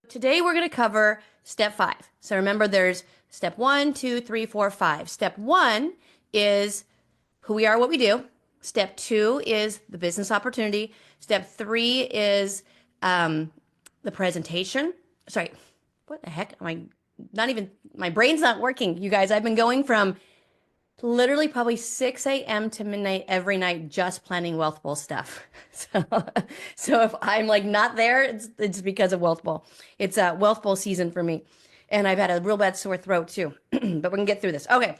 Today we're going to cover step 5. So remember there's step 1, 2, 3, 4, 5. Step 1 is who we are, what we do. Step 2 is the business opportunity. Step 3 is the presentation. Sorry, what the heck? Am I not even, my brain's not working, you guys. I've been going from literally probably 6 a.m. to midnight every night just planning Wealth Bowl stuff. So, so if I'm like not there, it's because of Wealth Bowl. It's a Wealth Bowl season for me. And I've had a real bad sore throat too, but we can get through this. Okay.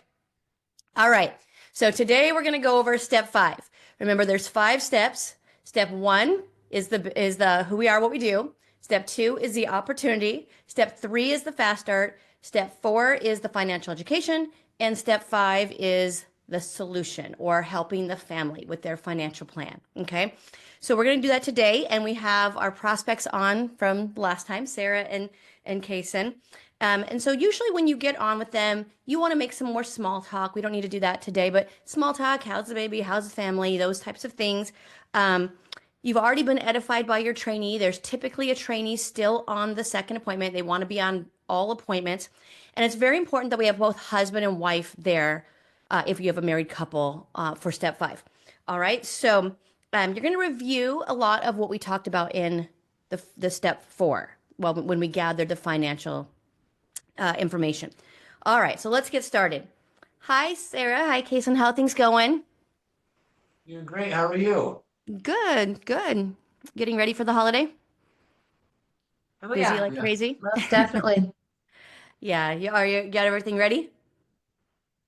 All right. So today we're going to go over step 5. Remember, there's 5 steps. Step 1 is the who we are, what we do. Step 2 is the opportunity. Step 3 is the fast start. Step 4 is the financial education. And step 5 is the solution, or helping the family with their financial plan. Okay. So we're going to do that today. And we have our prospects on from last time, Sarah and Kaysen. And so usually when you get on with them, you want to make some more small talk. We don't need to do that today, but small talk, how's the baby, how's the family, those types of things. You've already been edified by your trainee. There's typically a trainee still on the second appointment. They want to be on all appointments. And it's very important that we have both husband and wife there if you have a married couple for step 5. All right. So you're going to review a lot of what we talked about in the step 4. Well, when we gathered the financial information. All right, so let's get started. Hi, Sarah. Hi, Kaysen. How are things going? You're great. How are you? Good, good. Getting ready for the holiday? Oh Busy yeah, like Yeah. crazy? most definitely. Yeah, you got everything ready?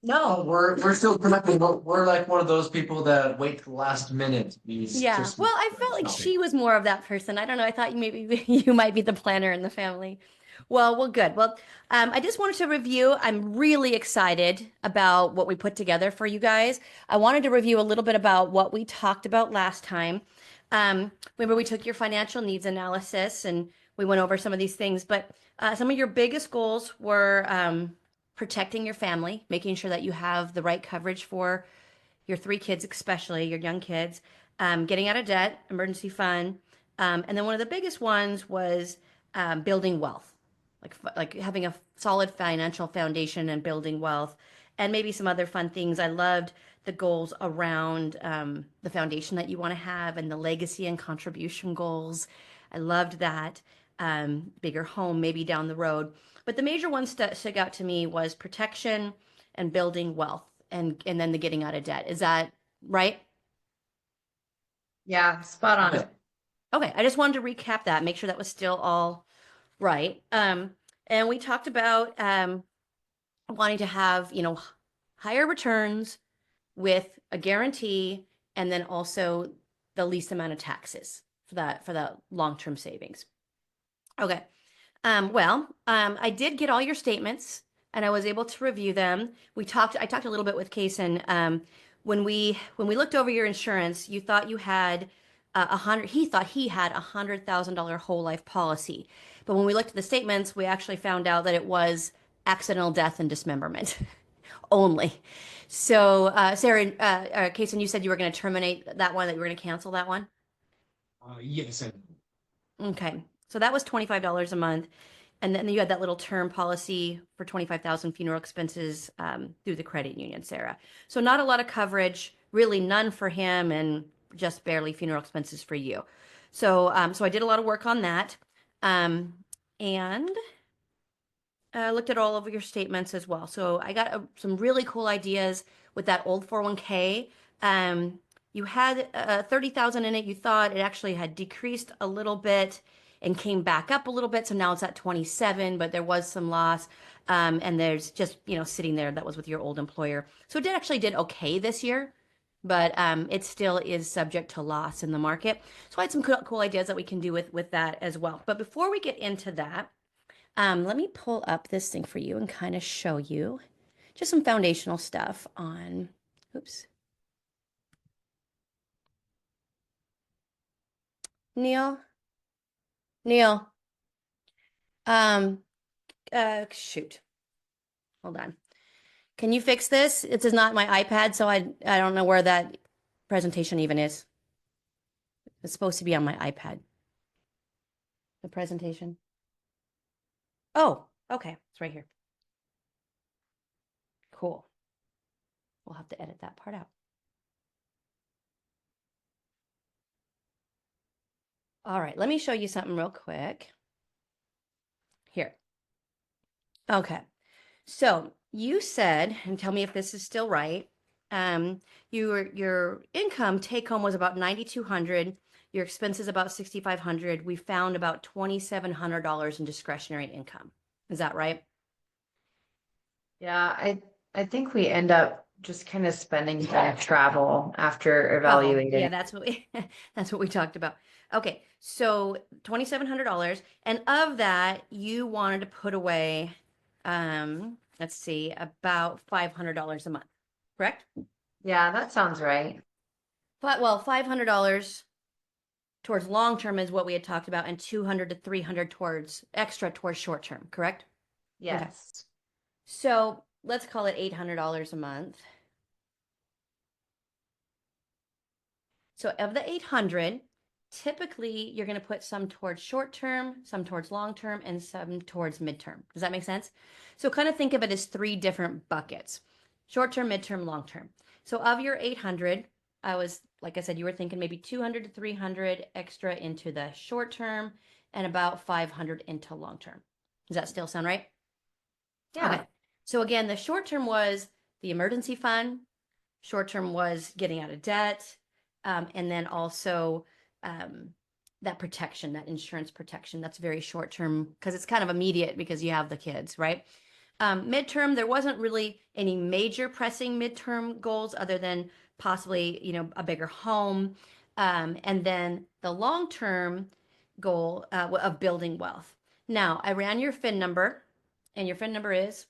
No, we're still connecting. We're like one of those people that wait to the last minute. These Yeah. just Well, I felt like shopping. she was more of that person. I don't know. I thought maybe you might be the planner in the family. Well, good. Well, I just wanted to review. I'm really excited about what we put together for you guys. I wanted to review a little bit about what we talked about last time. Remember, we took your financial needs analysis and we went over some of these things, but some of your biggest goals were protecting your family, making sure that you have the right coverage for your 3 kids, especially your young kids, getting out of debt, emergency fund. And then one of the biggest ones was building wealth, like having a solid financial foundation and building wealth, and maybe some other fun things. I loved the goals around the foundation that you want to have and the legacy and contribution goals. I loved that. Bigger home maybe down the road. But the major ones that stuck out to me was protection and building wealth and then the getting out of debt. Is that right? Yeah, spot on. Yeah. Okay, I just wanted to recap that, make sure that was still all right. And we talked about wanting to have, higher returns with a guarantee and then also the least amount of taxes for that long-term savings. Okay. I did get all your statements and I was able to review them. I talked a little bit with Kaysen. When we looked over your insurance, you thought you had he thought he had $100,000 whole life policy. But when we looked at the statements, we actually found out that it was accidental death and dismemberment only. So, Sarah, Kaysen, you said you were going to terminate that one, that you were going to cancel that one. Yes. Okay. So that was $25 a month. And then you had that little term policy for 25,000 funeral expenses through the credit union, Sarah. So not a lot of coverage, really none for him, and just barely funeral expenses for you. So I did a lot of work on that, and looked at all of your statements as well. So I got some really cool ideas with that old 401k. You had 30,000 in it. You thought it actually had decreased a little bit and came back up a little bit. So now it's at 27, but there was some loss. And there's just, sitting there that was with your old employer. So it actually did okay this year, but it still is subject to loss in the market. So I had some cool ideas that we can do with that as well. But before we get into that, let me pull up this thing for you and kind of show you just some foundational stuff on, oops. Neil, Neil, um, shoot, hold on. Can you fix this? It is not my iPad, so I don't know where that presentation even is. It's supposed to be on my iPad. The presentation. Oh, okay. It's right here. Cool. We'll have to edit that part out. All right, let me show you something real quick. Here. Okay. So you said, and tell me if this is still right. Your income take home was about 9,200. Your expenses about 6,500. We found about $2,700 in discretionary income. Is that right? Yeah, I think we end up just kind of spending on travel after Travel. evaluating. Yeah, that's what we that's what we talked about. Okay, so $2,700, and of that, you wanted to put away, let's see, about $500 a month, correct? Yeah, that sounds right. But well, $500 towards long term is what we had talked about, and 200 to 300 towards short term, correct? Yes. So let's call it $800 a month. So of the 800, typically you're going to put some towards short term, some towards long term, and some towards midterm. Does that make sense? So kind of think of it as three different buckets: short term, midterm, long term. So of your 800, like I said, you were thinking maybe 200 to 300 extra into the short term and about 500 into long term. Does that still sound right? Yeah. Okay. So again, the short term was the emergency fund. Short term was getting out of debt. And then also that protection, that insurance protection, that's very short term because it's kind of immediate because you have the kids, right? Midterm, there wasn't really any major pressing midterm goals other than possibly, a bigger home. And then the long term goal of building wealth. Now, I ran your FIN number, and your FIN number is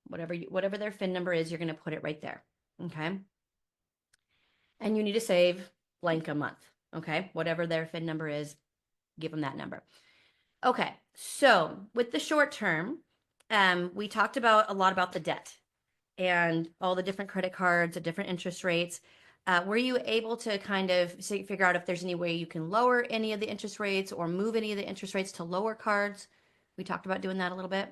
whatever their FIN number is, you're going to put it right there. Okay. And you need to save blank a month. Okay. Whatever their FIN number is, give them that number. Okay. So with the short term, we talked about a lot about the debt and all the different credit cards, the different interest rates. Were you able to kind of figure out if there's any way you can lower any of the interest rates or move any of the interest rates to lower cards? We talked about doing that a little bit.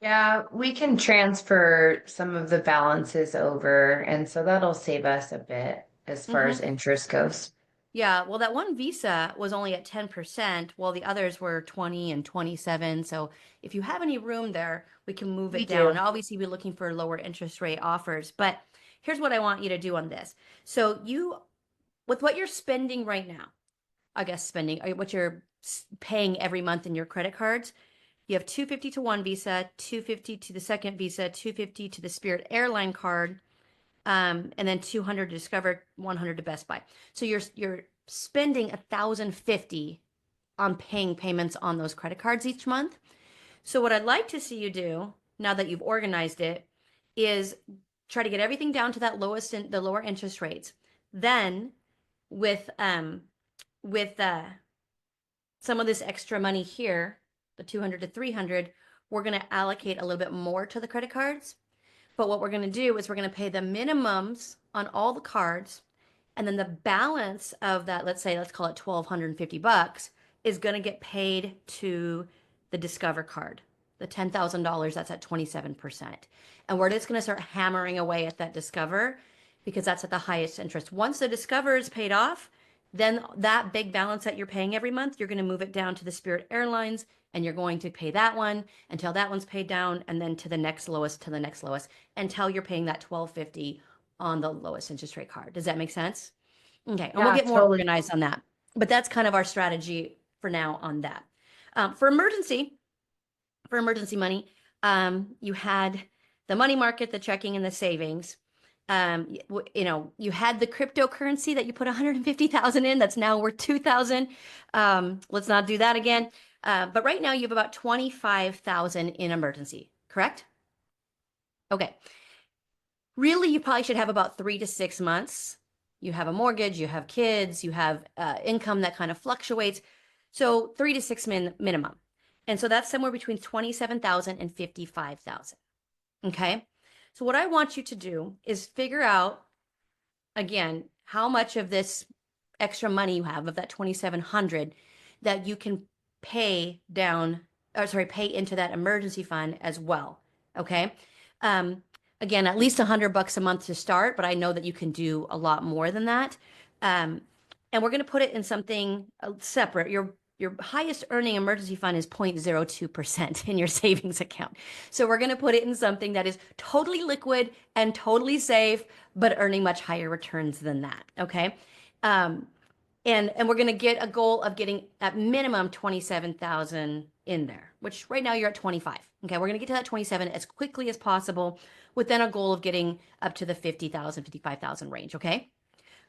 Yeah, we can transfer some of the balances over, and so that'll save us a bit as far as interest goes. Yeah, well, that one Visa was only at 10%, while the others were 20 and 27. So if you have any room there, we can move We it down. do. Obviously, we're looking for lower interest rate offers, but here's what I want you to do on this. So with what you're spending right now, I guess what you're paying every month in your credit cards, you have 250 to one Visa, 250 to the second Visa, 250 to the Spirit Airline card, and then 200 to Discover, 100 to Best Buy. So you're spending 1,050 on paying payments on those credit cards each month. So what I'd like to see you do now that you've organized it is try to get everything down to that the lower interest rates. Then with some of this extra money here, the 200 to 300, we're going to allocate a little bit more to the credit cards. But what we're going to do is we're going to pay the minimums on all the cards, and then the balance of that, let's call it $1,250, is going to get paid to the Discover card. The $10,000, that's at 27%. And we're just going to start hammering away at that Discover because that's at the highest interest. Once the Discover is paid off, then that big balance that you're paying every month, you're going to move it down to the Spirit Airlines, and you're going to pay that one until that one's paid down, and then to the next lowest, until you're paying that $1,250 on the lowest interest rate card. Does that make sense? Okay, and we'll Yeah, get more totally. organized on that. But that's kind of our strategy for now on that. For emergency money, you had the money market, the checking, and the savings. You had the cryptocurrency that you put 150,000 in. That's now worth 2,000. Let's not do that again. But right now you have about 25,000 in emergency, correct? Okay. Really, you probably should have about 3 to 6 months. You have a mortgage, you have kids, you have income that kind of fluctuates. So 3 to 6 minimum. And so that's somewhere between 27,000 and 55,000. Okay. So what I want you to do is figure out, again, how much of this extra money you have, of that 2,700, that you can pay down pay into that emergency fund as well. Okay. Um, Again, at least $100 a month to start, but I know that you can do a lot more than that. Um, and we're going to put it in something separate. Your highest earning emergency fund is 0.02% in your savings account. So we're going to put it in something that is totally liquid and totally safe, but earning much higher returns than that. Okay. Um, and we're going to get a goal of getting at minimum 27,000 in there, which right now you're at 25. Okay. We're going to get to that 27 as quickly as possible within a goal of getting up to the 50,000, 55,000 range. Okay.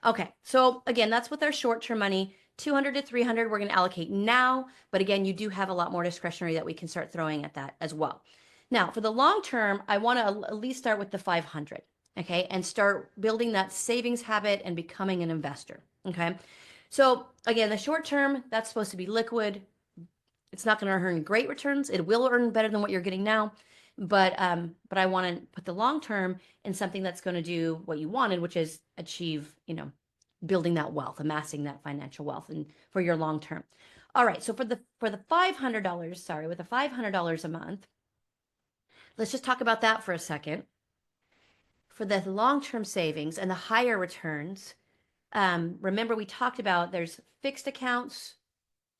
Okay. So again, that's with our short-term money. 200 to 300 we're going to allocate now, but again, you do have a lot more discretionary that we can start throwing at that as well. Now, for the long term, I want to at least start with the 500, okay, and start building that savings habit and becoming an investor, okay? So again, the short term, that's supposed to be liquid. It's not going to earn great returns. It will earn better than what you're getting now, but I want to put the long term in something that's going to do what you wanted, which is achieve, building that wealth, amassing that financial wealth, and for your long term. All right, so for the $500, sorry, with the $500 a month, let's just talk about that for a second. For the long term savings and the higher returns, remember we talked about there's fixed accounts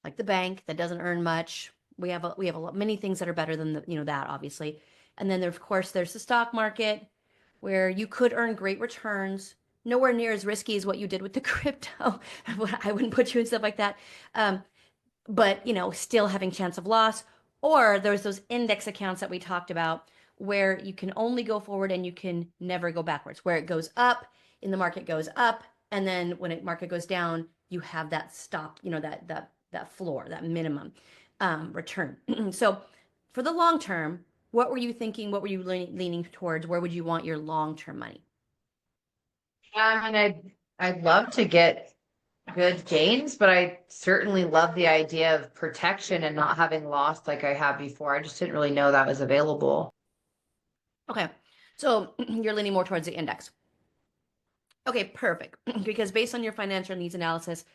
like the bank that doesn't earn much. We have many things that are better than that obviously, and then of course there's the stock market where you could earn great returns, nowhere near as risky as what you did with the crypto. I wouldn't put you in stuff like that, but still having chance of loss. Or there's those index accounts that we talked about where you can only go forward and you can never go backwards, where it goes up in the market goes up, and then when it market goes down, you have that stop, that floor, that minimum return. So for the long term, what were you thinking? What were you leaning towards? Where would you want your long-term money? I mean, I'd love to get good gains, but I certainly love the idea of protection and not having lost like I have before. I just didn't really know that was available. Okay. So you're leaning more towards the index. Okay, perfect. Because based on your financial needs analysis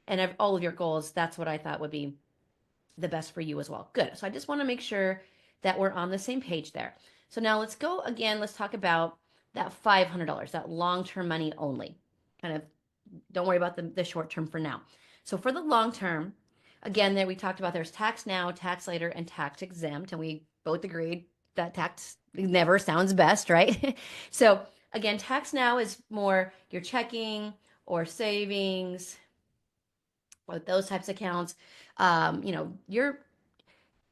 and all of your goals, that's what I thought would be the best for you as well. Good. So I just want to make sure that we're on the same page there. So now let's go again. Let's talk about that $500, that long-term money only. Kind of don't worry about the short term for now. So for the long term, again, there we talked about there's tax now, tax later, and tax exempt. And we both agreed that tax never sounds best, right? So again, tax now is more your checking or savings or those types of accounts. Your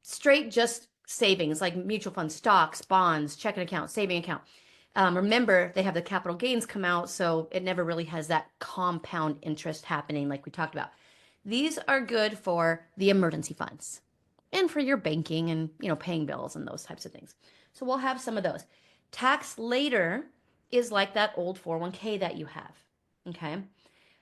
straight just savings like mutual funds, stocks, bonds, checking account, saving account. Remember, they have the capital gains come out, so it never really has that compound interest happening like we talked about. These are good for the emergency funds and for your banking and paying bills and those types of things. So we'll have some of those. Tax later is like that old 401k that you have, okay?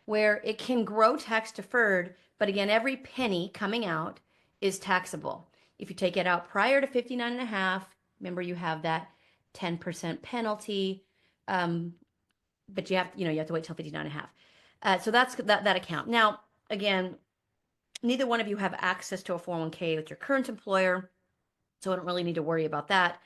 Where it can grow tax deferred, but again, every penny coming out is taxable. If you take it out prior to 59 and a half, remember you have that 10% penalty, but you have to wait till 59 and a half. So that's that account. Now, again, neither one of you have access to a 401k with your current employer, so I don't really need to worry about that.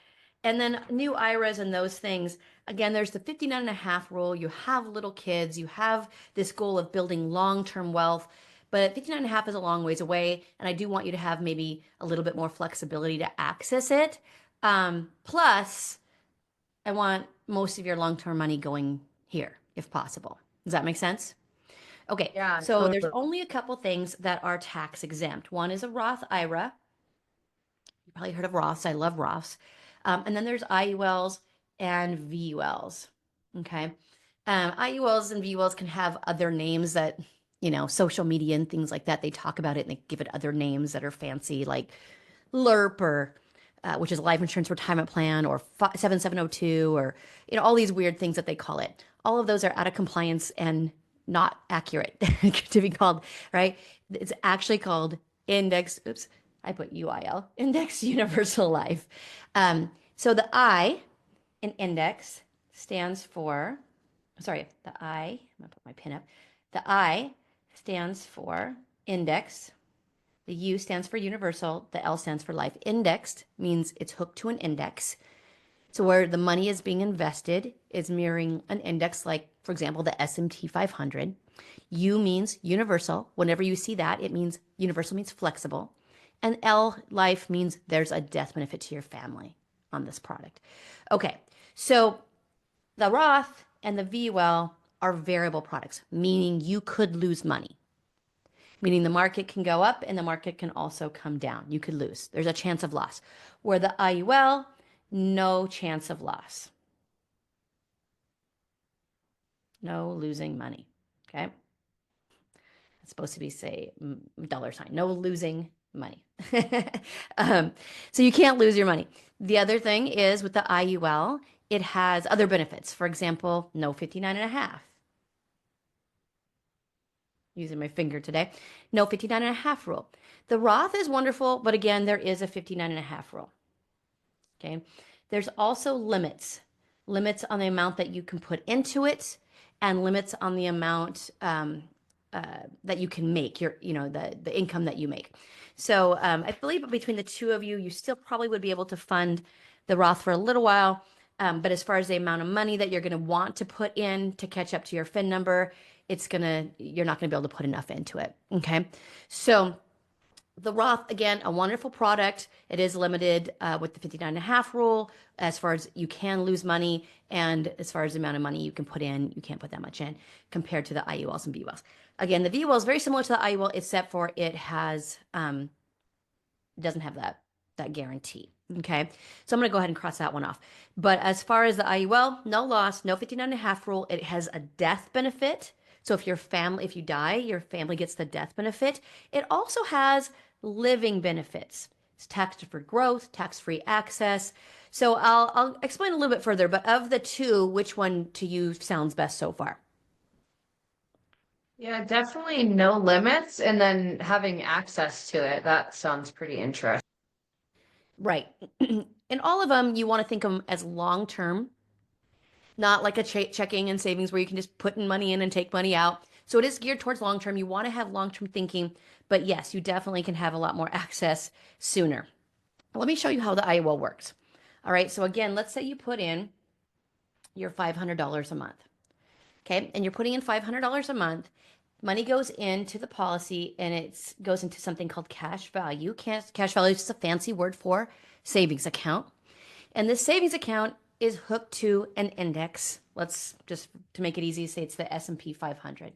And then new IRAs and those things, again, there's the 59 and a half rule. You have little kids, you have this goal of building long-term wealth, but 59 and a half is a long ways away. And I do want you to have maybe a little bit more flexibility to access it. Plus, I want most of your long-term money going here, if possible. Does that make sense? Okay, Yeah, so there's totally. only a couple things that are tax exempt. One is a Roth IRA. You probably heard of Roths. I love Roths. And then there's IULs and VULs. Okay. IULs and VULs can have other names that, social media and things like that, they talk about it and they give it other names that are fancy, like LIRP or which is Life Insurance Retirement Plan, or 7702, or all these weird things that they call it. All of those are out of compliance and not accurate to be called, right? It's actually called index. Oops, I put UIL, Index Universal Life. So the I in index stands for, sorry, the I, I'm gonna put my pin up. The I stands for index. The U stands for universal. The L stands for life. Indexed means it's hooked to an index. So where the money is being invested is mirroring an index like, for example, the S&P 500. U means universal. Whenever you see that, it means universal means flexible. And L, life, means there's a death benefit to your family on this product. Okay, so the Roth and the VUL are variable products, meaning you could lose money. Meaning the market can go up and the market can also come down. You could lose. There's a chance of loss. Where the IUL, no chance of loss. No losing money. Okay. It's supposed to be, say, dollar sign. No losing money. So you can't lose your money. The other thing is with the IUL, it has other benefits. For example, no 59 and a half. Using my finger today. No 59 and a half rule. The Roth is wonderful, but again, there is a 59 and a half rule. Okay. There's also limits on the amount that you can put into it and limits on the amount that you can make, the income that you make. So I believe between the two of you, you still probably would be able to fund the Roth for a little while. But as far as the amount of money that you're going to want to put in to catch up to your FIN number, you're not going to be able to put enough into it. Okay. So the Roth, again, a wonderful product. It is limited with the 59 and a half rule as far as you can lose money. And as far as the amount of money you can put in, you can't put that much in compared to the IULs and VULs. Again, the VUL is very similar to the IUL, except for it doesn't have that guarantee. Okay. So I'm going to go ahead and cross that one off. But as far as the IUL, no loss, no 59 and a half rule. It has a death benefit. So if you die, your family gets the death benefit. It also has living benefits. It's tax-deferred growth, tax-free access. So I'll explain a little bit further, but of the two, which one to you sounds best so far? Yeah, definitely no limits and then having access to it. That sounds pretty interesting. Right. In all of them, you want to think of them as long-term, not like a checking and savings where you can just put in money in and take money out. So it is geared towards long-term. You want to have long-term thinking, but yes, you definitely can have a lot more access sooner. Let me show you how the IUL works. All right. So again, let's say you put in your $500 a month. Okay. And you're putting in $500 a month. Money goes into the policy and it goes into something called cash value. Cash value is just a fancy word for savings account. And this savings account is hooked to an index. Let's just, to make it easy, say it's the S&P 500.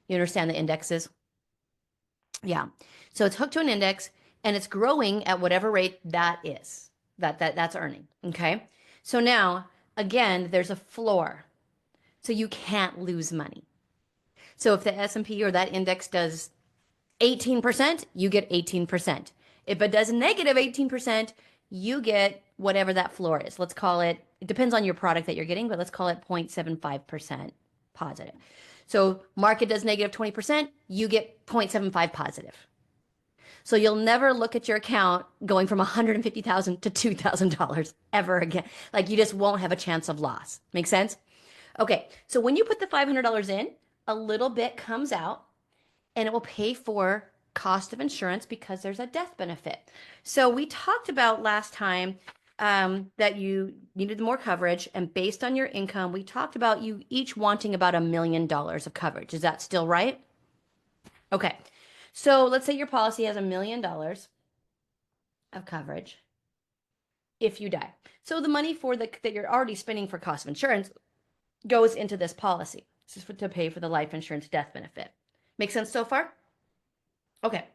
You understand the indexes? Yeah. So it's hooked to an index and it's growing at whatever rate that is, that's earning. Okay. So now, again, there's a floor. So you can't lose money. So if the S&P or that index does 18%, you get 18%. If it does negative 18%, you get whatever that floor is. Let's call it depends on your product that you're getting, but let's call it 0.75% positive. So market does negative 20%, you get 0.75 positive. So you'll never look at your account going from $150,000 to $2,000 ever again. Like you just won't have a chance of loss. Make sense? Okay. So when you put the $500 in, a little bit comes out and it will pay for cost of insurance because there's a death benefit. So we talked about last time that you needed more coverage, and based on your income, we talked about you each wanting about $1 million of coverage. Is that still right? Okay. So let's say your policy has $1 million of coverage if you die. So the money that you're already spending for cost of insurance goes into this policy. This is to pay for the life insurance death benefit. Make sense so far? Okay.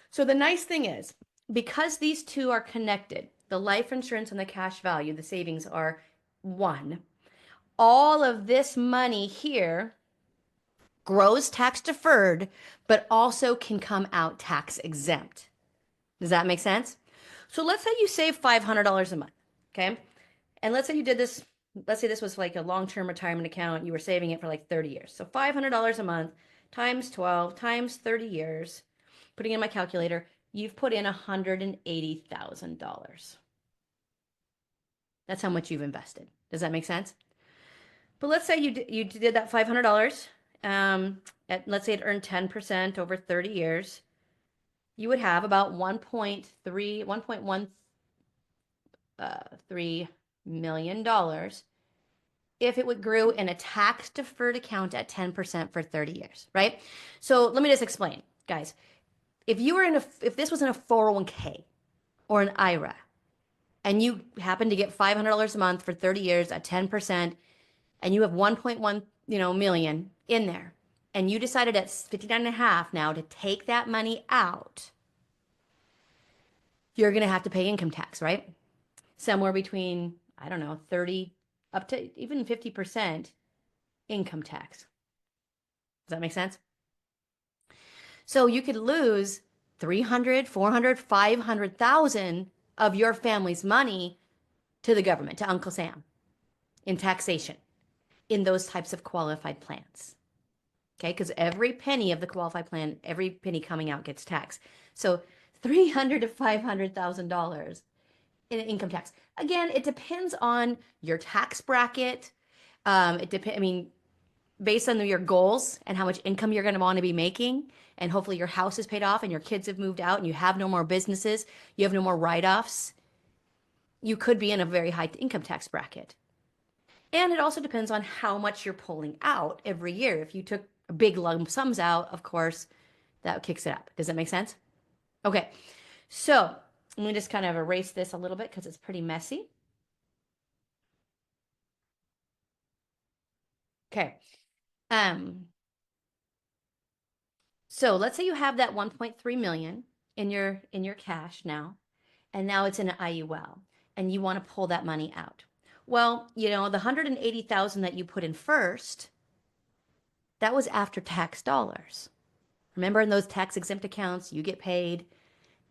So the nice thing is, because these two are connected, the life insurance and the cash value, the savings are one, all of this money here grows tax deferred, but also can come out tax exempt. Does that make sense? So let's say you save $500 a month, okay? And let's say you did this, let's say this was like a long-term retirement account. You were saving it for like 30 years. So $500 a month times 12 times 30 years, putting in my calculator, you've put in $180,000. That's how much you've invested. Does that make sense? But let's say you did that $500. Let's say it earned 10% over 30 years. you would have about 1.13 million dollars if it would grew in a tax deferred account at 10% for 30 years, right? So let me just explain, guys. If this was in a 401k or an IRA, and you happen to get $500 a month for 30 years at 10%, and you have 1.1, million in there, and you decided at 59 and a half now to take that money out, you're going to have to pay income tax, right? Somewhere between, I don't know, 30 up to even 50% income tax. Does that make sense? So you could lose 300, 400, 500,000 of your family's money to the government, to Uncle Sam, in taxation, in those types of qualified plans. Okay, because every penny of the qualified plan, every penny coming out gets taxed. So $300,000 to $500,000 in income tax. Again, it depends on your tax bracket. It depends. I mean, based on your goals and how much income you're going to want to be making, and hopefully your house is paid off and your kids have moved out and you have no more businesses, you have no more write-offs. You could be in a very high income tax bracket. And it also depends on how much you're pulling out every year. If you took big lump sums out, of course, that kicks it up. Does that make sense? Okay, so let me just kind of erase this a little bit because it's pretty messy. Okay. So let's say you have that 1.3 million in your cash now, and now it's in an IUL, and you want to pull that money out. Well, the 180,000 that you put in first, that was after tax dollars. Remember, in those tax exempt accounts, you get paid.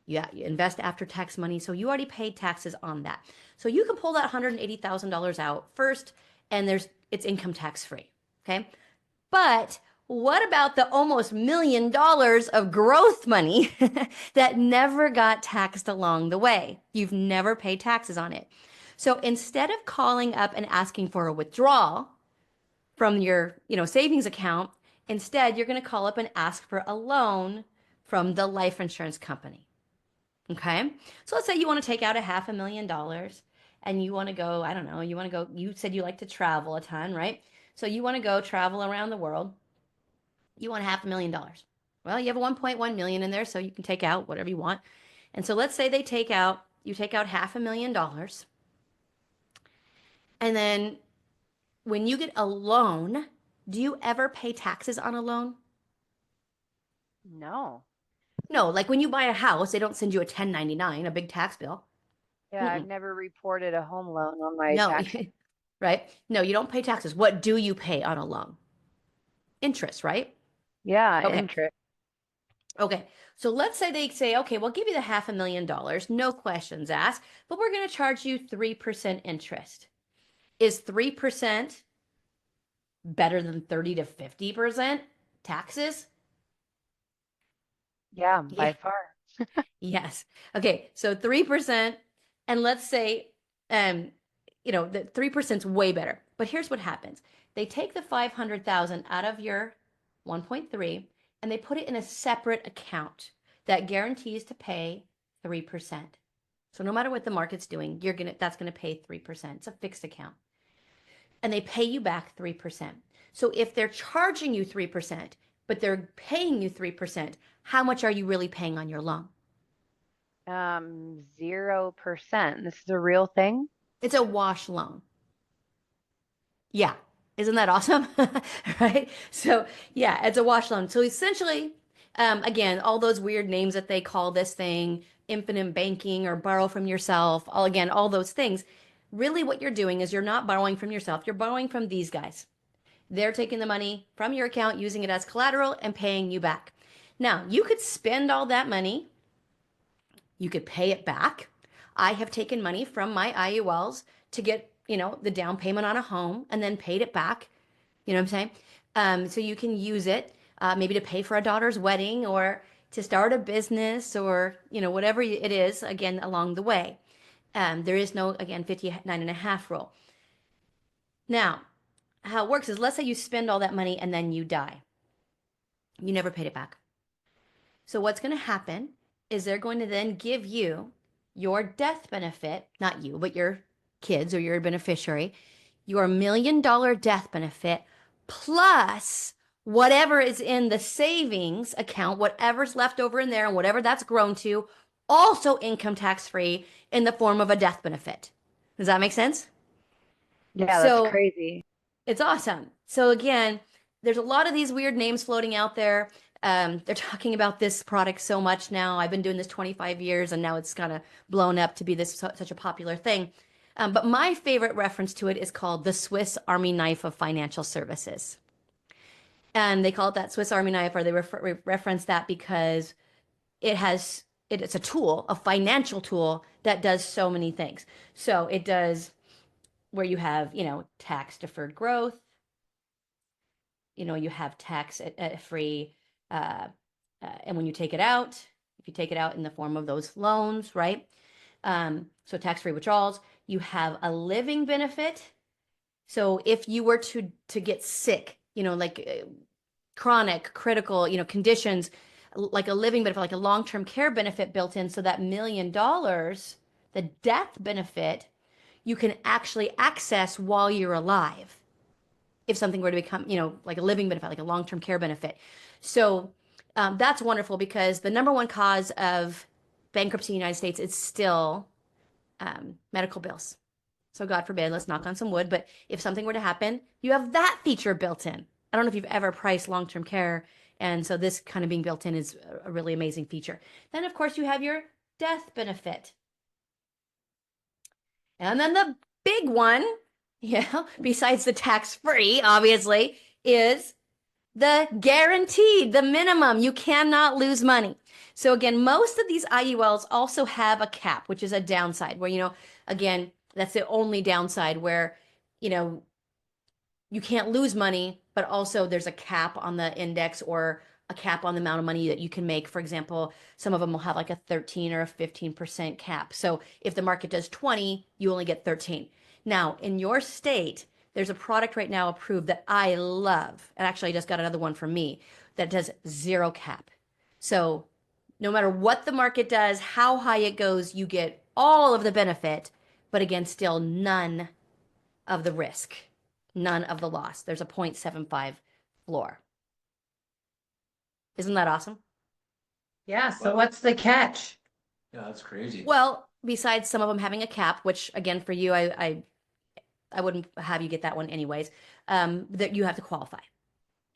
You invest after tax money, so you already paid taxes on that. So you can pull that $180,000 out first, and it's income tax free. Okay, but what about the almost $1 million of growth money that never got taxed along the way? You've never paid taxes on it. So instead of calling up and asking for a withdrawal from your, savings account, instead you're going to call up and ask for a loan from the life insurance company. Okay? So let's say you want to take out $500,000 and you want to go, I don't know, you said you like to travel a ton, right? So you want to go travel around the world. You want $500,000. Well, you have a 1.1 million in there, so you can take out whatever you want. And so let's say you take out $500,000. And then when you get a loan, do you ever pay taxes on a loan? No. No, like when you buy a house, they don't send you a 1099, a big tax bill. Yeah, I've Mm-mm. never reported a home loan on my No, tax. right? No, you don't pay taxes. What do you pay on a loan? Interest, right? Yeah, Okay. interest. Okay. So let's say they say, okay, we'll give you the $500,000, no questions asked, but we're going to charge you 3% interest. Is 3% better than 30 to 50% taxes? Yeah, Yeah. by far. Yes. Okay. So 3%, and let's say, the 3% is way better. But here's what happens. They take the 500,000 out of your 1.3 and they put it in a separate account that guarantees to pay 3%. So no matter what the market's doing, that's gonna pay 3%. It's a fixed account. And they pay you back 3%. So if they're charging you 3%, but they're paying you 3%, how much are you really paying on your loan? 0%. This is a real thing. It's a wash loan. Yeah. Isn't that awesome? Right? So, yeah, it's a wash loan. So essentially, again, all those weird names that they call this thing, infinite banking or borrow from yourself, all those things. Really, what you're doing is you're not borrowing from yourself, you're borrowing from these guys. They're taking the money from your account, using it as collateral, and paying you back. Now, you could spend all that money, you could pay it back. I have taken money from my IULs to get, the down payment on a home and then paid it back. You know what I'm saying? So you can use it maybe to pay for a daughter's wedding or to start a business or, whatever it is, again, along the way. There is no, again, 59 and a half rule. Now, how it works is let's say you spend all that money and then you die. You never paid it back. So what's going to happen is they're going to then give you your death benefit, not you, but your kids or your beneficiary, your $1 million death benefit plus whatever is in the savings account, whatever's left over in there and whatever that's grown to, also income tax free in the form of a death benefit. Does that make sense? Yeah, that's So crazy. it's awesome. So again, there's a lot of these weird names floating out there. They're talking about this product so much now. I've been doing this 25 years and now it's kind of blown up to be such a popular thing. But my favorite reference to it is called the Swiss Army knife of financial services. And they call it that Swiss Army knife, or they reference that because it's a tool, a financial tool that does so many things. So it does where you have, tax deferred growth, you have tax free, and when you take it out, if you take it out in the form of those loans, right? So tax free withdrawals, you have a living benefit. So if you were to get sick, like chronic, critical, conditions, like a living benefit, like a long-term care benefit built in, so that $1 million, the death benefit, you can actually access while you're alive if something were to become, like a living benefit, like a long-term care benefit. So that's wonderful because the number one cause of bankruptcy in the United States is still medical bills. So God forbid, let's knock on some wood, but if something were to happen, you have that feature built in. I don't know if you've ever priced long-term care, and so this kind of being built in is a really amazing feature. Then, of course, you have your death benefit. And then the big one, besides the tax-free, obviously, is the guaranteed, the minimum. You cannot lose money. So again, most of these IULs also have a cap, which is a downside where, again, that's the only downside where, you can't lose money, but also there's a cap on the index or a cap on the amount of money that you can make. For example, some of them will have like a 13 or a 15% cap. So if the market does 20, you only get 13. Now, in your state, there's a product right now approved that I love. And actually, I just got another one for me that does zero cap. So no matter what the market does, how high it goes, you get all of the benefit, but again, still none of the risk, none of the loss. There's a 0.75 floor. Isn't that awesome? Yeah, so what's the catch? Yeah, that's crazy. Well, besides some of them having a cap, which again for you, I wouldn't have you get that one anyways. That you have to qualify.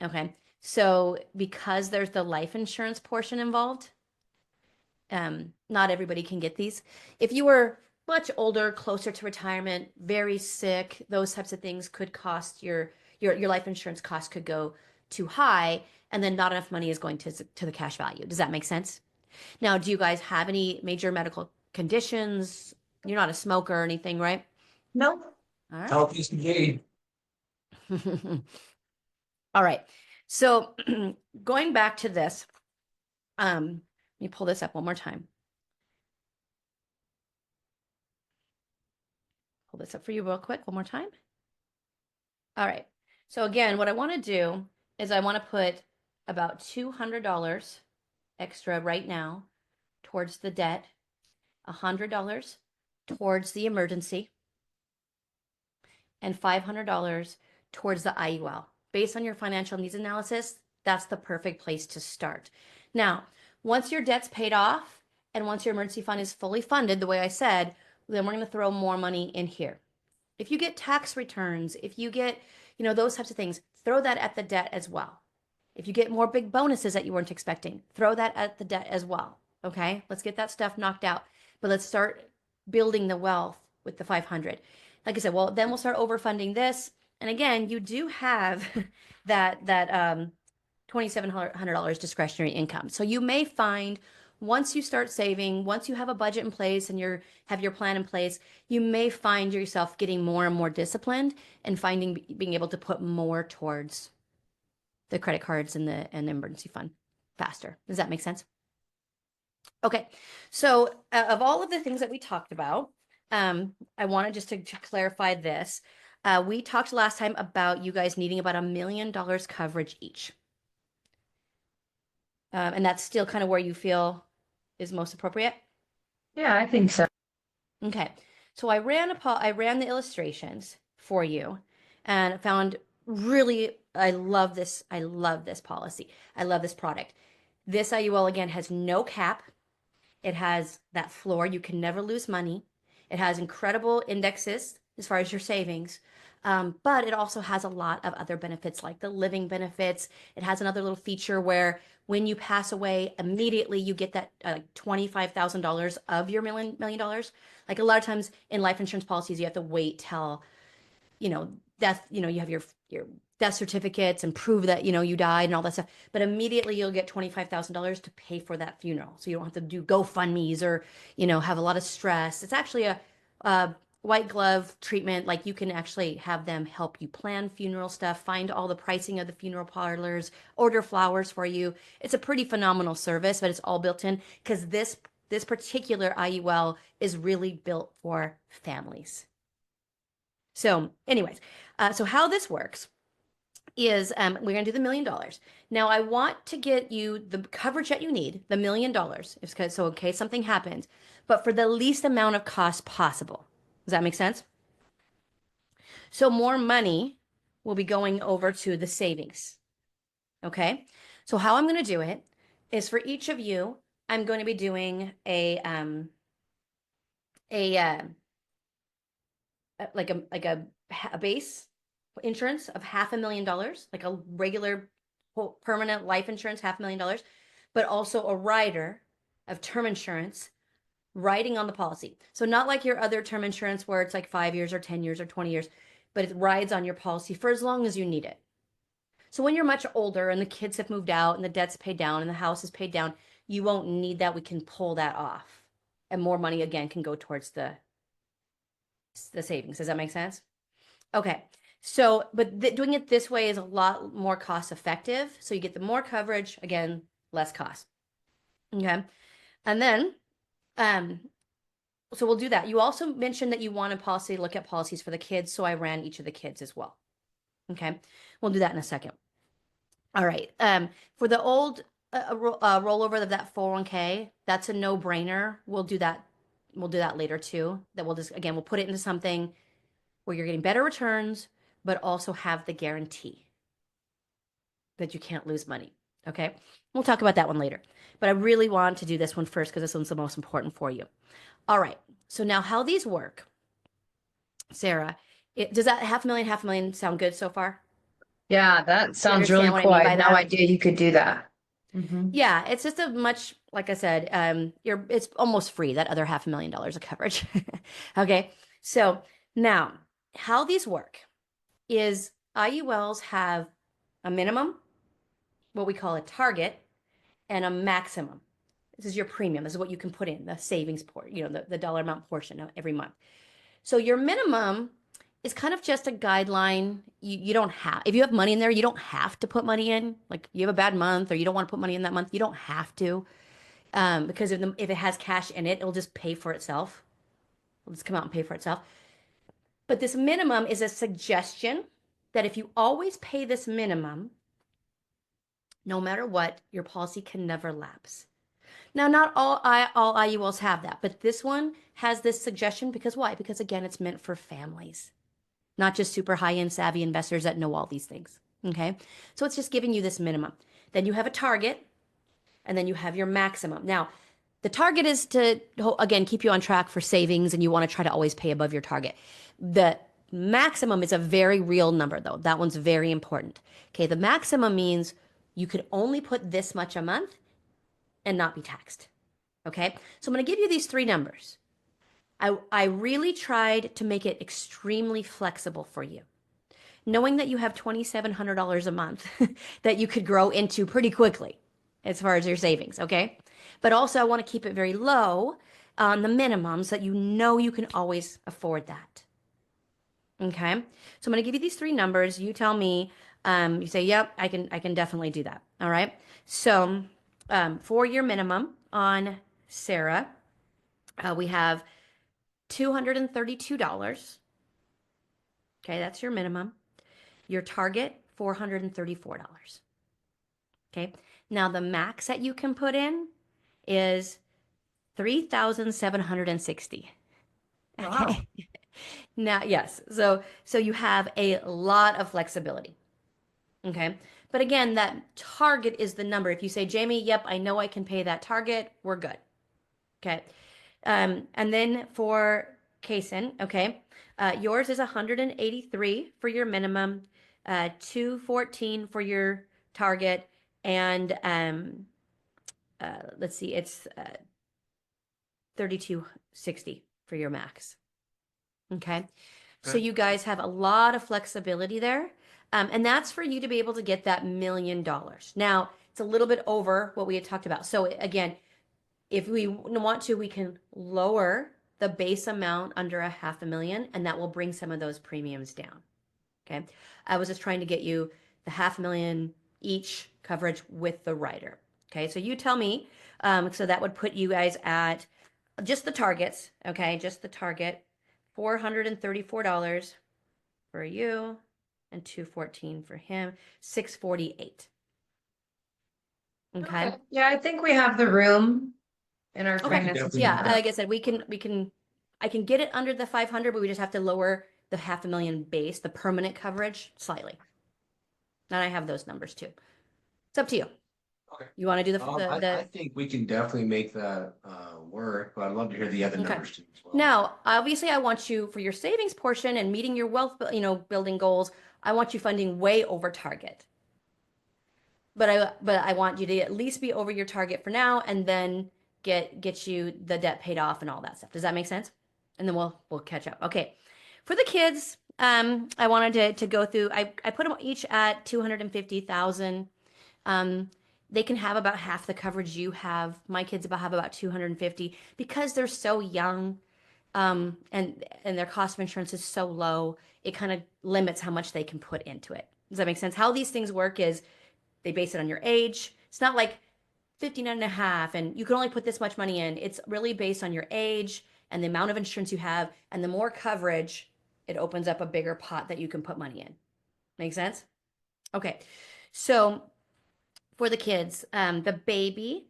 Okay, so because there's the life insurance portion involved, not everybody can get these. If you were much older, closer to retirement, very sick, those types of things could cost your life insurance cost could go too high, and then not enough money is going to the cash value. Does that make sense? Now, do you guys have any major medical conditions? You're not a smoker or anything, right? No. All right. Healthy as can be. All right. So going back to this, let me pull this up one more time. Pull this up for you real quick, one more time. All right. So again, what I want to do is I want to put about $200 extra right now towards the debt, $100 towards the emergency, and $500 towards the IUL. Based on your financial needs analysis, that's the perfect place to start. Now, once your debt's paid off and once your emergency fund is fully funded, the way I said, then we're going to throw more money in here. If you get tax returns, if you get, those types of things, throw that at the debt as well. If you get more big bonuses that you weren't expecting, throw that at the debt as well. Okay, let's get that stuff knocked out. But let's start building the wealth with the 500. Like I said, well, then we'll start overfunding this. And again, you do have that $2,700 discretionary income. So you may find once you start saving, once you have a budget in place and have your plan in place, you may find yourself getting more and more disciplined and being able to put more towards the credit cards and the emergency fund faster. Does that make sense? Okay, so of all of the things that we talked about, I wanted just to clarify this. We talked last time about you guys needing about $1 million coverage each. And that's still kind of where you feel is most appropriate? Yeah, I think so. Okay. So I ran the illustrations for you and found really I love this. I love this policy. I love this product. This IUL again has no cap. It has that floor. You can never lose money. It has incredible indexes as far as your savings. But it also has a lot of other benefits like the living benefits. It has another little feature where when you pass away, immediately you get that $25,000 of your million dollars. Like a lot of times in life insurance policies, you have to wait till, death, you have your death certificates and prove that, you died and all that stuff. But immediately you'll get $25,000 to pay for that funeral. So you don't have to do GoFundMe's or, have a lot of stress. It's actually a white glove treatment. Like you can actually have them help you plan funeral stuff, find all the pricing of the funeral parlors, order flowers for you. It's a pretty phenomenal service, but it's all built in because this particular IUL is really built for families. So anyways, so how this works is we're going to do the $1 million. Now I want to get you the coverage that you need, the $1 million, so in case something happens, but for the least amount of cost possible. Does that make sense? So more money will be going over to the savings. Okay. So how I'm going to do it is for each of you, I'm going to be doing like a base insurance of $500,000, like a regular permanent life insurance, $500,000, but also a rider of term insurance riding on the policy. So not like your other term insurance where it's like 5 years or 10 years or 20 years, but it rides on your policy for as long as you need it. So when you're much older and the kids have moved out and the debt's paid down and the house is paid down, you won't need that. We can pull that off. And more money again can go towards the savings. Does that make sense? Okay. So, but doing it this way is a lot more cost effective. So you get the more coverage, again, less cost. Okay. And then, so we'll do that. You also mentioned that you want a policy to look at policies for the kids. So I ran each of the kids as well. Okay. We'll do that in a second. All right. For the old rollover of that 401k, that's a no-brainer. We'll do that. We'll do that later too. That we'll just, again, we'll put it into something where you're getting better returns, but also have the guarantee that you can't lose money. Okay. We'll talk about that one later, but I really want to do this one first because this one's the most important for you. All right. So now how these work, Sarah, does that $500,000 sound good so far? Yeah, that sounds understand really what I cool. mean I by had no that? idea you could do that. Mhm. Yeah, it's just a much, like I said, it's almost free, that other $500,000 of coverage. Okay. So now how these work is IULs have a minimum, what we call a target, and a maximum. This is your premium. This is what you can put in the savings port, the dollar amount portion of every month. So your minimum is kind of just a guideline. You don't have, if you have money in there, you don't have to put money in. Like you have a bad month or you don't want to put money in that month, you don't have to. Because if it has cash in it, it'll just pay for itself. It'll just come out and pay for itself. But this minimum is a suggestion that if you always pay this minimum, no matter what, your policy can never lapse. Now, not all IULs have that, but this one has this suggestion because why? Because again, it's meant for families, not just super high-end savvy investors that know all these things. Okay. So it's just giving you this minimum. Then you have a target and then you have your maximum. Now, the target is to, again, keep you on track for savings and you want to try to always pay above your target. The maximum is a very real number though. That one's very important. Okay. The maximum means you could only put this much a month and not be taxed. Okay. So I'm going to give you these three numbers. I really tried to make it extremely flexible for you, knowing that you have $2,700 a month that you could grow into pretty quickly as far as your savings. Okay. But also I want to keep it very low on the minimum so that you can always afford that. Okay. So I'm going to give you these three numbers. You tell me, you say, yep, I can definitely do that. All right. So, for your minimum on Sarah, we have $232. Okay. That's your minimum. Your target, $434. Okay. Now the max that you can put in is $3,760. Wow. Okay. Now, yes. So you have a lot of flexibility. Okay. But again, that target is the number. If you say, Jamie, yep, I know I can pay that target, we're good. Okay. And then for Kaysen, okay, yours is 183 for your minimum, 214 for your target, and let's see, it's 3260 for your max. Okay. So Okay. you guys have a lot of flexibility there. And that's for you to be able to get that $1 million. Now, it's a little bit over what we had talked about. So again, if we want to, we can lower the base amount under a $500,000, and that will bring some of those premiums down. Okay. I was just trying to get you the $500,000 each coverage with the rider. Okay. So you tell me. So that would put you guys at just the targets. Okay. Just the target, $434 for you and $214 for him, $648. Okay. Yeah, I think we have the room in our Okay. finances. Definitely. Yeah, like I said, I can get it under the 500, but we just have to lower the $500,000 base, the permanent coverage, slightly. And I have those numbers too. It's up to you. Okay. You want to do I think we can definitely make that work, but I'd love to hear the other Okay. numbers too as well. Now, obviously, I want you for your savings portion and meeting your wealth, building goals. I want you funding way over target. But I want you to at least be over your target for now, and then get you the debt paid off and all that stuff. Does that make sense? And then we'll catch up. Okay. For the kids, I wanted to go through. I put them each at 250,000. They can have about half the coverage you have. My kids have about 250 because they're so young, and their cost of insurance is so low. It kind of limits how much they can put into it. Does that make sense? How these things work is they base it on your age. It's not like 59 and a half and you can only put this much money in. It's really based on your age and the amount of insurance you have. And the more coverage, it opens up a bigger pot that you can put money in. Make sense? Okay. So for the kids, the baby,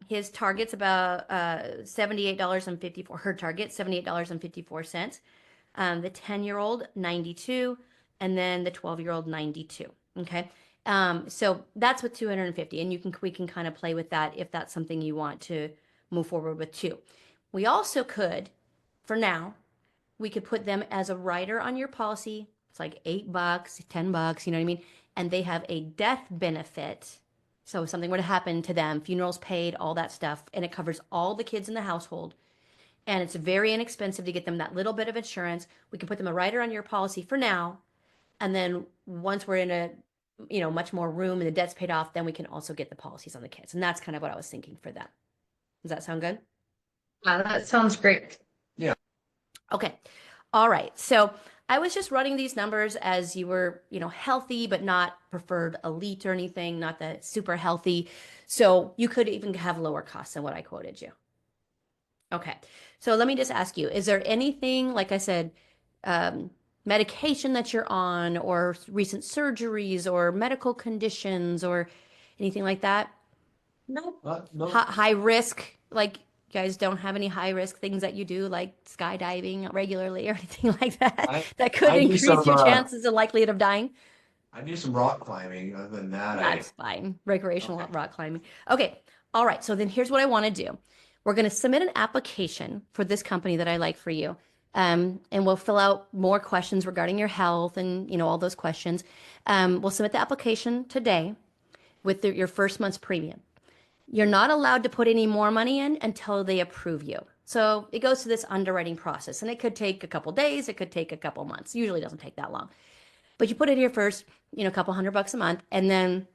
his target's about $78.54. Her target, $78.54. The 10-year-old, 92, and then the 12-year-old, 92. Okay. So that's with 250, and we can kind of play with that if that's something you want to move forward with too. We also could, for now, we could put them as a rider on your policy. It's like $8, $10, you know what I mean? And they have a death benefit. So if something were to happen to them, funerals paid, all that stuff, and it covers all the kids in the household. And it's very inexpensive to get them that little bit of insurance. We can put them a rider on your policy for now. And then once we're in a much more room and the debt's paid off, then we can also get the policies on the kids. And that's kind of what I was thinking for them. Does that sound good? That sounds great. Okay. All right. So I was just running these numbers as you were, healthy, but not preferred elite or anything, not that super healthy. So you could even have lower costs than what I quoted you. Okay. So let me just ask you, is there anything, like I said, medication that you're on or recent surgeries or medical conditions or anything like that? No. No. High risk, like you guys don't have any high risk things that you do, like skydiving regularly or anything like that, that could I do increase some, your chances and likelihood of dying? I do some rock climbing. Other than that, That's fine. Recreational Okay. rock climbing. Okay. All right. So then here's what I want to do. We're going to submit an application for this company that I like for you. And we'll fill out more questions regarding your health and, all those questions. We'll submit the application today with your first month's premium. You're not allowed to put any more money in until they approve you. So it goes through this underwriting process, and it could take a couple days. It could take a couple months. Usually doesn't take that long. But you put it here first, a couple $100 a month, and then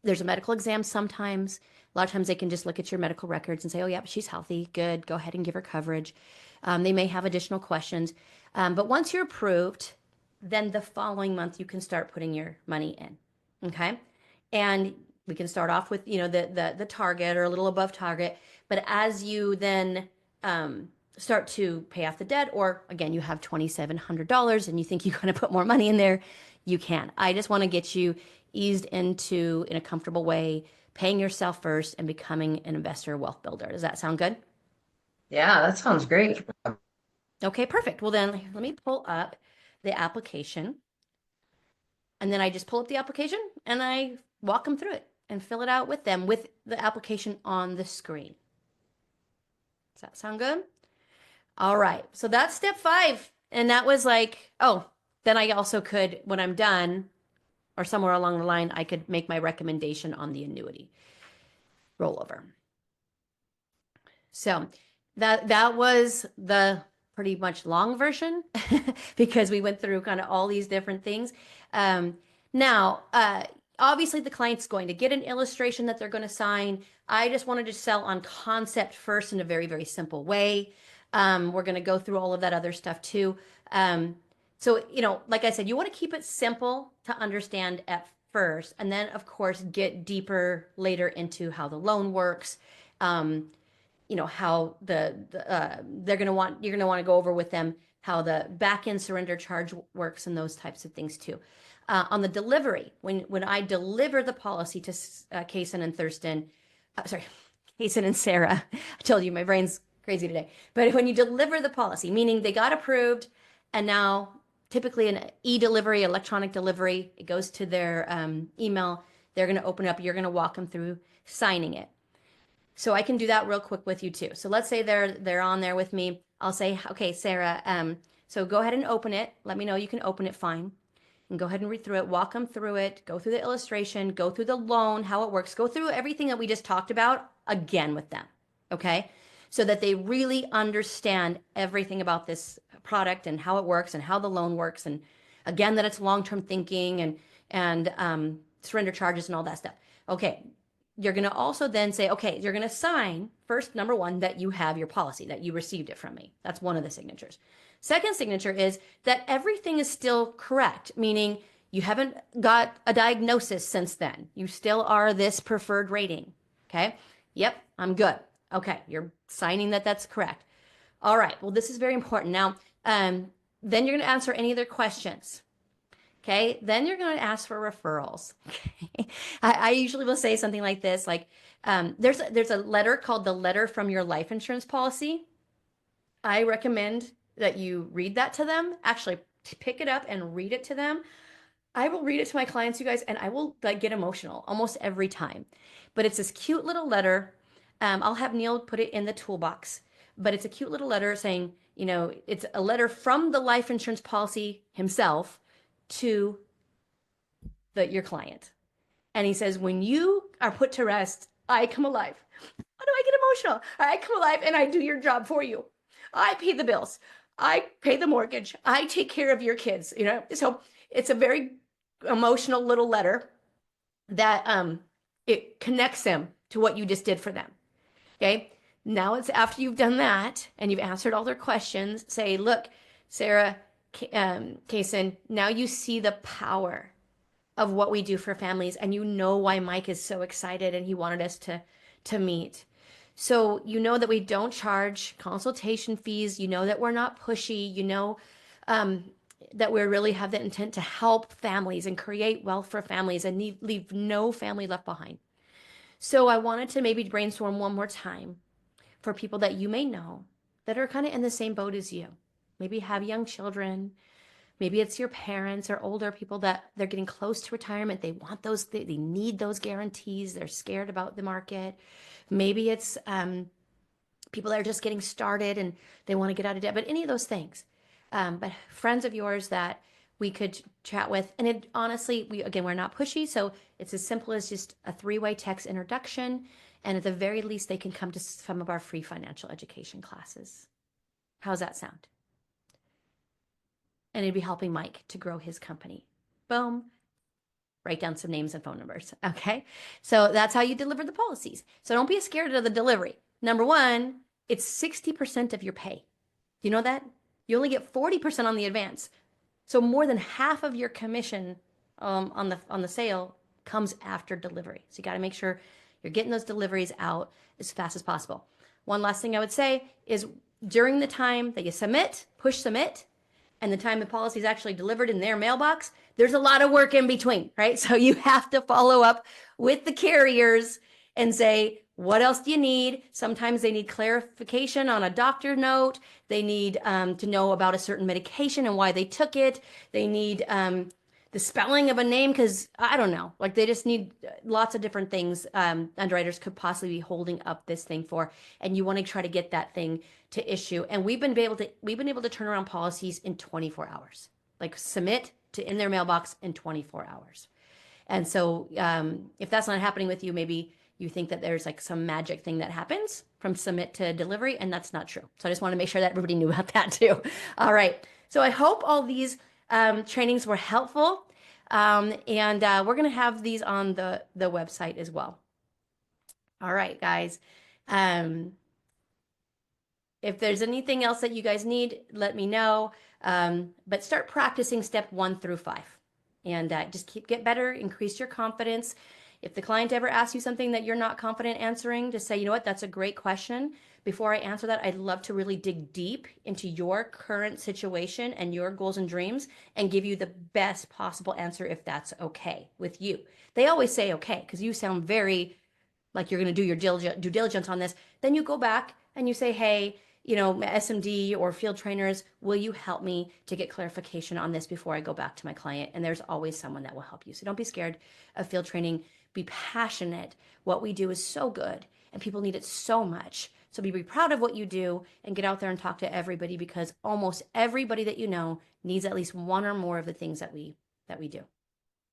there's a medical exam sometimes. A lot of times they can just look at your medical records and say, oh, yeah, she's healthy. Good. Go ahead and give her coverage. They may have additional questions. But once you're approved, then the following month you can start putting your money in. Okay. And we can start off with, the target or a little above target. But as you then start to pay off the debt, or again, you have $2,700 and you think you're going to put more money in there, you can. I just want to get you eased in a comfortable way paying yourself first and becoming an investor wealth builder. Does that sound good? Yeah, that sounds great. Okay, perfect. Well, then let me pull up the application. And then I just pull up the application and I walk them through it and fill it out with them with the application on the screen. Does that sound good? All right. So that's step 5. And that was like, oh, then I also could, when I'm done or somewhere along the line, I could make my recommendation on the annuity rollover. So that was the pretty much long version because we went through kind of all these different things. Now, obviously the client's going to get an illustration that they're going to sign. I just wanted to sell on concept first in a very, very simple way. We're going to go through all of that other stuff too. So, like I said, you want to keep it simple to understand at first, and then of course get deeper later into how the loan works. How you're going to want to go over with them how the back end surrender charge works and those types of things too. On the delivery, when I deliver the policy to Kaysen and Thurston, Kaysen and Sarah, I told you my brain's crazy today. But when you deliver the policy, meaning they got approved, and now typically an e-delivery, electronic delivery, it goes to their email. They're going to open it up. You're going to walk them through signing it. So I can do that real quick with you too. So let's say they're on there with me. I'll say, okay, Sarah, so go ahead and open it. Let me know you can open it fine. And go ahead and read through it, walk them through it, go through the illustration, go through the loan, how it works, go through everything that we just talked about again with them, okay? So that they really understand everything about this product and how it works and how the loan works. And again, that it's long-term thinking and surrender charges and all that stuff. Okay, you're going to also then say, okay, you're going to sign first, number 1, that you have your policy, that you received it from me. That's one of the signatures. Second signature is that everything is still correct, meaning you haven't got a diagnosis since then. You still are this preferred rating. Okay. Yep. I'm good. Okay. You're signing that that's correct. All right. Well, this is very important. Now, then you're going to answer any other questions. Okay. Then you're going to ask for referrals. Okay. I usually will say something like this, like, there's a letter called the letter from your life insurance policy. I recommend that you read that to them, actually pick it up and read it to them. I will read it to my clients, you guys, and I will get emotional almost every time. But it's this cute little letter. I'll have Neil put it in the toolbox, but it's a cute little letter saying, it's a letter from the life insurance policy himself to your client. And he says, when you are put to rest, I come alive. How do I get emotional? I come alive and I do your job for you. I pay the bills. I pay the mortgage. I take care of your kids, So it's a very emotional little letter that it connects them to what you just did for them. Okay. Now it's after you've done that and you've answered all their questions, say, look, Sarah, Kaysen, now you see the power of what we do for families, and you know why Mike is so excited and he wanted us to meet. So you know that we don't charge consultation fees. You know that we're not pushy. You know that we really have the intent to help families and create wealth for families and leave no family left behind. So I wanted to maybe brainstorm one more time for people that you may know that are kind of in the same boat as you. Maybe have young children. Maybe it's your parents or older people that they're getting close to retirement. They want those, they need those guarantees. They're scared about the market. Maybe it's people that are just getting started and they want to get out of debt, but any of those things. But friends of yours that we could chat with. And it honestly, we're not pushy. So it's as simple as just a 3-way text introduction. And at the very least, they can come to some of our free financial education classes. How's that sound? And it'd be helping Mike to grow his company. Boom. Write down some names and phone numbers. Okay. So that's how you deliver the policies. So don't be scared of the delivery. Number 1, it's 60% of your pay. You know that? You only get 40% on the advance. So more than half of your commission on the sale comes after delivery. So you got to make sure you're getting those deliveries out as fast as possible. One last thing I would say is during the time that you submit, push submit, and the time the policy is actually delivered in their mailbox, there's a lot of work in between, right? So you have to follow up with the carriers and say, what else do you need? Sometimes they need clarification on a doctor note. They need to know about a certain medication and why they took it. They need the spelling of a name because I don't know. Like they just need lots of different things underwriters could possibly be holding up this thing for, and you want to try to get that thing to issue. And we've been able to turn around policies in 24 hours, like submit to in their mailbox in 24 hours. And so if that's not happening with you, maybe you think that there's like some magic thing that happens from submit to delivery, and that's not true. So I just want to make sure that everybody knew about that too. All right. So I hope all these trainings were helpful. And we're going to have these on the website as well. All right, guys. If there's anything else that you guys need, let me know. But start practicing step 1 through 5. And just get better, increase your confidence. If the client ever asks you something that you're not confident answering, just say, you know what, that's a great question. Before I answer that, I'd love to really dig deep into your current situation and your goals and dreams and give you the best possible answer if that's okay with you. They always say okay, because you sound very like you're going to do your due diligence on this. Then you go back and you say, hey, you know, SMD or field trainers, will you help me to get clarification on this before I go back to my client? And there's always someone that will help you. So don't be scared of field training. Be passionate. What we do is so good and people need it so much. So be proud of what you do and get out there and talk to everybody because almost everybody that you know needs at least one or more of the things that we do.